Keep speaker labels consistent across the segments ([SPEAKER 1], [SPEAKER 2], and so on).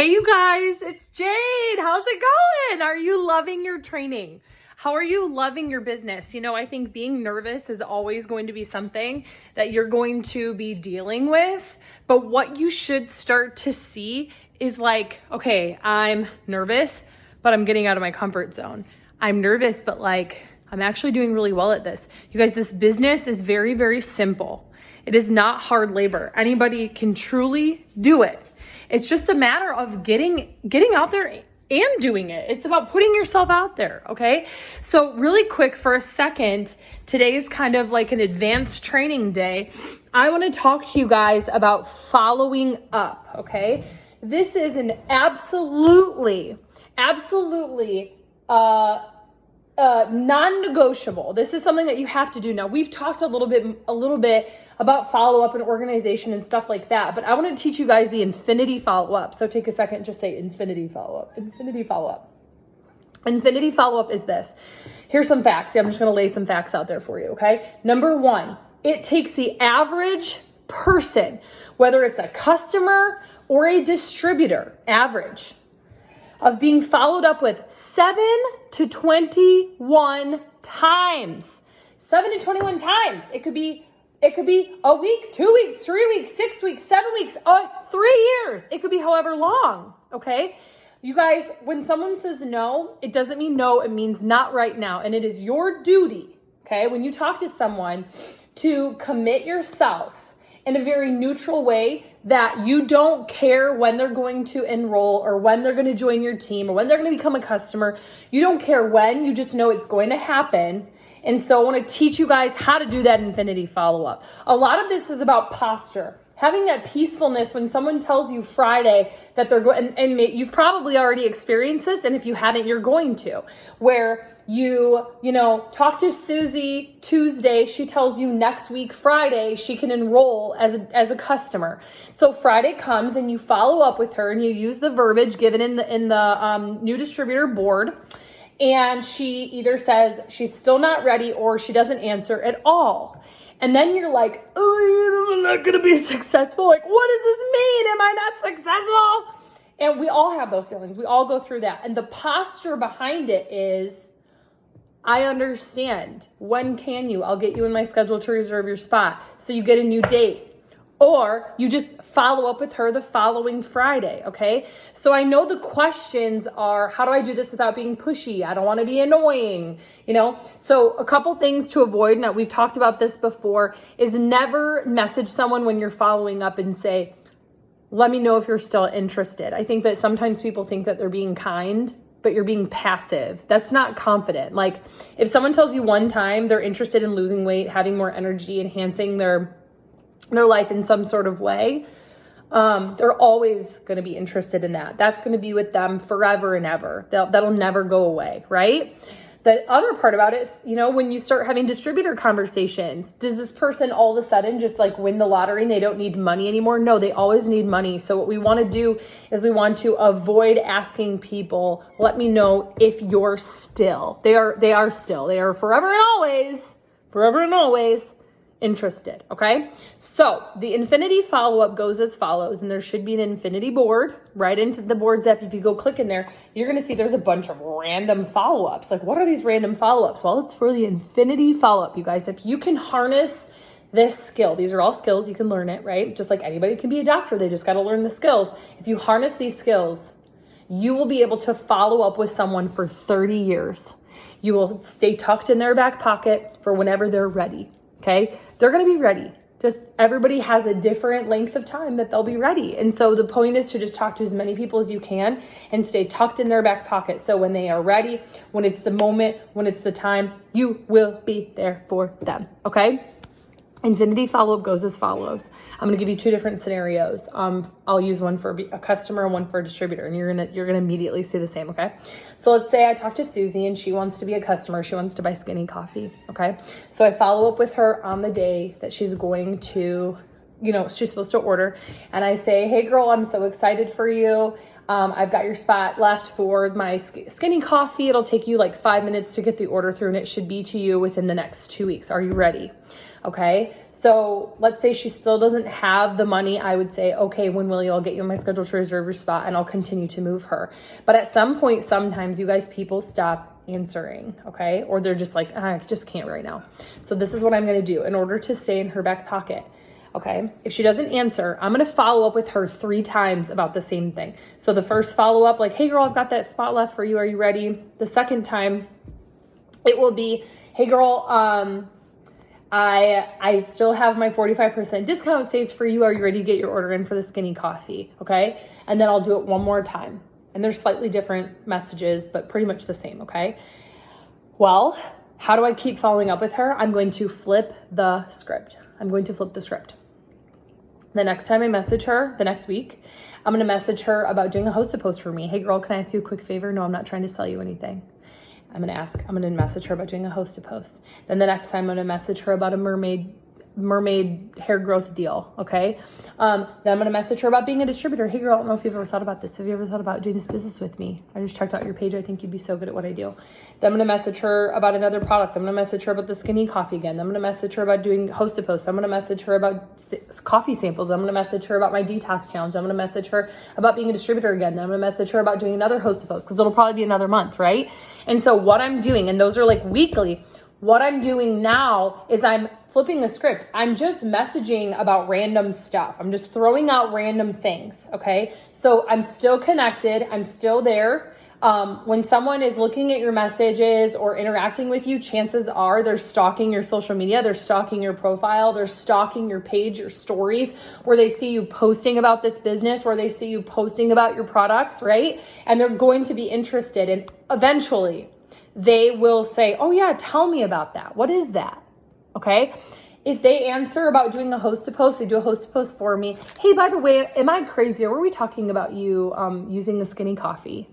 [SPEAKER 1] Hey, you guys, it's Jade. How's it going? Are you loving your training? How are you loving your business? You know, I think being nervous is always going to be something that you're going to be dealing with. But what you should start to see is like, okay, I'm nervous, but I'm getting out of my comfort zone. I'm nervous, but like, I'm actually doing really well at this. You guys, this business is very, very simple. It is not hard labor. Anybody can truly do it. It's just a matter of getting out there and doing it. It's about putting yourself out there, okay? So really quick for a second, today is kind of like an advanced training day. I want to talk to you guys about following up, okay? This is an absolutely non-negotiable. This is something that you have to do. Now, we've talked a little bit about follow-up and organization and stuff like that, but I want to teach you guys the infinity follow-up. So take a second and just say infinity follow-up. Infinity follow-up. Infinity follow-up is this. Here's some facts. I'm just going to lay some facts out there for you, okay? Number one, it takes the average person, whether it's a customer or a distributor, average, of being followed up with 7 to 21 times. 7 to 21 times. It could be a week, 2 weeks, 3 weeks, 6 weeks, 7 weeks, 3 years. It could be however long, okay? You guys, when someone says no, it doesn't mean no, it means not right now. And it is your duty, okay, when you talk to someone to commit yourself in a very neutral way that you don't care when they're going to enroll or when they're going to join your team or when they're going to become a customer. You don't care when, you just know it's going to happen. And so I want to teach you guys how to do that infinity follow-up. A lot of this is about posture. Having that peacefulness when someone tells you Friday that they're going, and you've probably already experienced this, and if you haven't, you're going to, where you talk to Susie Tuesday, she tells you next week, Friday, she can enroll as a customer. So Friday comes and you follow up with her and you use the verbiage given in the new distributor board. And she either says she's still not ready or she doesn't answer at all. And then you're like, oh, I'm not going to be successful. Like, what does this mean? Am I not successful? And we all have those feelings. We all go through that. And the posture behind it is, I understand. When can you? I'll get you in my schedule to reserve your spot. So you get a new date. Or you just follow up with her the following Friday, okay? So I know the questions are, how do I do this without being pushy? I don't want to be annoying, So a couple things to avoid, now we've talked about this before, is never message someone when you're following up and say, let me know if you're still interested. I think that sometimes people think that they're being kind, but you're being passive. That's not confident. Like if someone tells you one time they're interested in losing weight, having more energy, enhancing their life in some sort of way, they're always going to be interested in that. That's going to be with them forever and ever. That'll never go away, right? The other part about it is, when you start having distributor conversations, does this person all of a sudden just like win the lottery and they don't need money anymore? No, they always need money. So what we want to do is we want to avoid asking people, let me know if you're still. They are still. They are forever and always interested, okay? So the infinity follow-up goes as follows, and there should be an infinity board right into the boards app. If you go click in there, you're going to see there's a bunch of random follow-ups. Like, what are these random follow-ups? Well, it's for the infinity follow-up, you guys. If you can harness this skill, these are all skills, you can learn it, right? Just like anybody can be a doctor, they just got to learn the skills. If you harness these skills, you will be able to follow up with someone for 30 years. You will stay tucked in their back pocket for whenever they're ready. Okay, they're going to be ready. Just everybody has a different length of time that they'll be ready. And so the point is to just talk to as many people as you can and stay tucked in their back pocket. So when they are ready, when it's the moment, when it's the time, you will be there for them. Okay. Infinity follow-up goes as follows. I'm going to give you two different scenarios. I'll use one for a customer and one for a distributor, and you're gonna immediately see the same, okay? So let's say I talk to Susie and she wants to be a customer. She wants to buy Skinny Coffee, okay? So I follow up with her on the day that she's going to, she's supposed to order, and I say, hey girl, I'm so excited for you. I've got your spot left for my Skinny Coffee. It'll take you like 5 minutes to get the order through, and it should be to you within the next 2 weeks. Are you ready? Okay, so let's say she still doesn't have the money. I would say, okay, when will you? I'll get you on my schedule to reserve your spot and I'll continue to move her. But at some point, sometimes you guys, people stop answering, okay? Or they're just like, I just can't right now. So this is what I'm gonna do in order to stay in her back pocket. Okay, if she doesn't answer, I'm gonna follow up with her 3 times about the same thing. So the first follow up, like, hey girl, I've got that spot left for you. Are you ready? The second time, it will be, hey girl, I still have my 45% discount saved for you. Are you ready to get your order in for the skinny coffee? Okay. And then I'll do it one more time. And there's slightly different messages, but pretty much the same. Okay. Well, how do I keep following up with her? I'm going to flip the script. The next time I message her, the next week, I'm going to message her about doing a Hosta post for me. Hey girl, can I ask you a quick favor? No, I'm not trying to sell you anything. I'm going to message her about doing a Hosta post. Then the next time I'm going to message her about a mermaid hair growth deal. Okay. Then I'm going to message her about being a distributor. Hey girl, I don't know if you've ever thought about this. Have you ever thought about doing this business with me? I just checked out your page. I think you'd be so good at what I do. Then I'm going to message her about another product. I'm going to message her about the skinny coffee again. Then I'm going to message her about doing Hosta posts. I'm going to message her about coffee samples. I'm going to message her about my detox challenge. I'm going to message her about being a distributor again. Then I'm going to message her about doing another Hosta post because it'll probably be another month, right? And so what I'm doing, and those are like weekly, what I'm doing now is I'm flipping the script. I'm just messaging about random stuff. I'm just throwing out random things, okay? So I'm still connected. I'm still there. When someone is looking at your messages or interacting with you, chances are they're stalking your social media. They're stalking your profile. They're stalking your page, your stories, where they see you posting about this business, where they see you posting about your products, right? And they're going to be interested. And eventually they will say, oh yeah, tell me about that. What is that? Okay. If they answer about doing a Hosta post, they do a Hosta post for me. Hey, by the way, am I crazy? Or were we talking about you using the skinny coffee?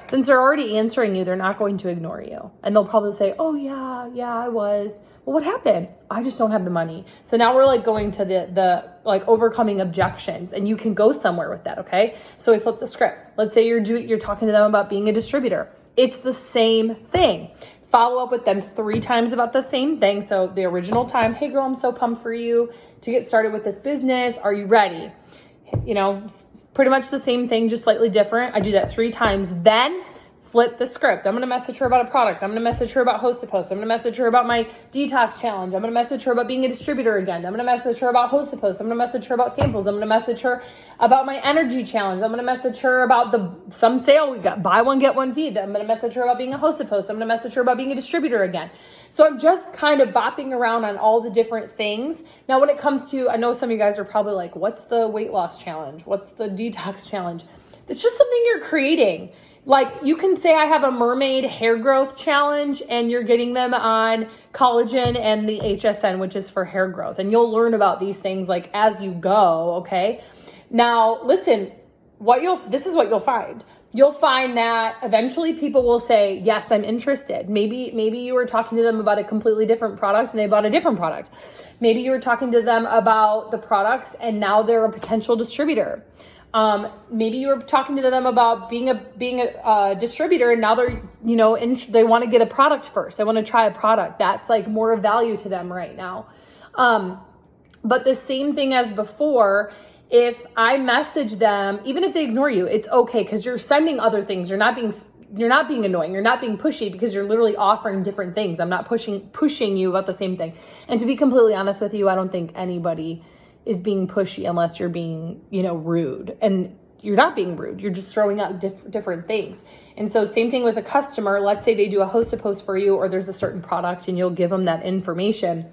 [SPEAKER 1] Since they're already answering you, they're not going to ignore you. And they'll probably say, oh yeah, I was. Well, what happened? I just don't have the money. So now we're like going to the like overcoming objections, and you can go somewhere with that. Okay. So we flip the script. Let's say you're talking to them about being a distributor. It's the same thing. Follow up with them 3 times about the same thing. So the original time, hey girl, I'm so pumped for you to get started with this business. Are you ready? You know, pretty much the same thing, just slightly different. I do that 3 times. Then flip the script. I'm going to message her about a product. I'm going to message her about Hosta posts. I'm going to message her about my detox challenge. I'm going to message her about being a distributor again. I'm going to message her about Hosta posts. I'm going to message her about samples. I'm going to message her about my energy challenge. I'm going to message her about some sale we got, buy one, get one free. I'm going to message her about being a Hosta post. I'm going to message her about being a distributor again. So I'm just kind of bopping around on all the different things. Now, when it comes to, I know some of you guys are probably like, what's the weight loss challenge? What's the detox challenge? It's just something you're creating. Like, you can say I have a mermaid hair growth challenge and you're getting them on collagen and the HSN, which is for hair growth. And you'll learn about these things like as you go, okay? Now, listen, this is what you'll find. You'll find that eventually people will say, yes, I'm interested. Maybe you were talking to them about a completely different product and they bought a different product. Maybe you were talking to them about the products and now they're a potential distributor. Maybe you were talking to them about being a distributor and now they're, they want to get a product first. They want to try a product that's like more of value to them right now. But the same thing as before, if I message them, even if they ignore you, it's okay because you're sending other things. You're not being annoying. You're not being pushy because you're literally offering different things. I'm not pushing you about the same thing. And to be completely honest with you, I don't think anybody is being pushy unless you're being, rude. And you're not being rude. You're just throwing out different things. And so same thing with a customer. Let's say they do a Hosta post for you or there's a certain product and you'll give them that information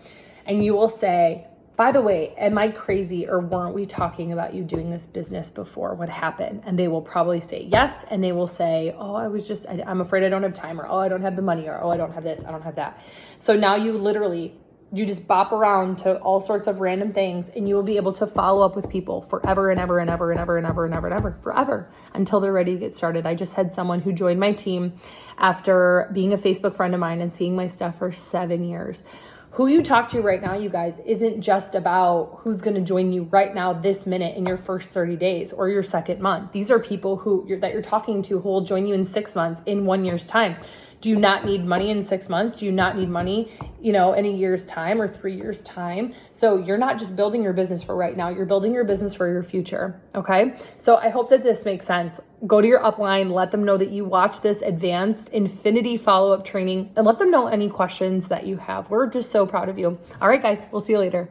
[SPEAKER 1] and you will say, by the way, am I crazy or weren't we talking about you doing this business before? What happened? And they will probably say yes. And they will say, oh, I'm afraid I don't have time, or, oh, I don't have the money, or, oh, I don't have this, I don't have that. So now you just bop around to all sorts of random things and you will be able to follow up with people forever and ever and ever and ever and ever and ever and ever, forever, until they're ready to get started. I just had someone who joined my team after being a Facebook friend of mine and seeing my stuff for 7 years, who you talk to right now, you guys, isn't just about who's going to join you right now, this minute, in your first 30 days or your second month. These are people that you're talking to who will join you in 6 months, in 1 year's time. Do you not need money in 6 months? Do you not need money, in a year's time or 3 years' time? So you're not just building your business for right now, you're building your business for your future. Okay. So I hope that this makes sense. Go to your upline, let them know that you watch this advanced infinity follow-up training, and let them know any questions that you have. We're just so proud of you. All right, guys, we'll see you later.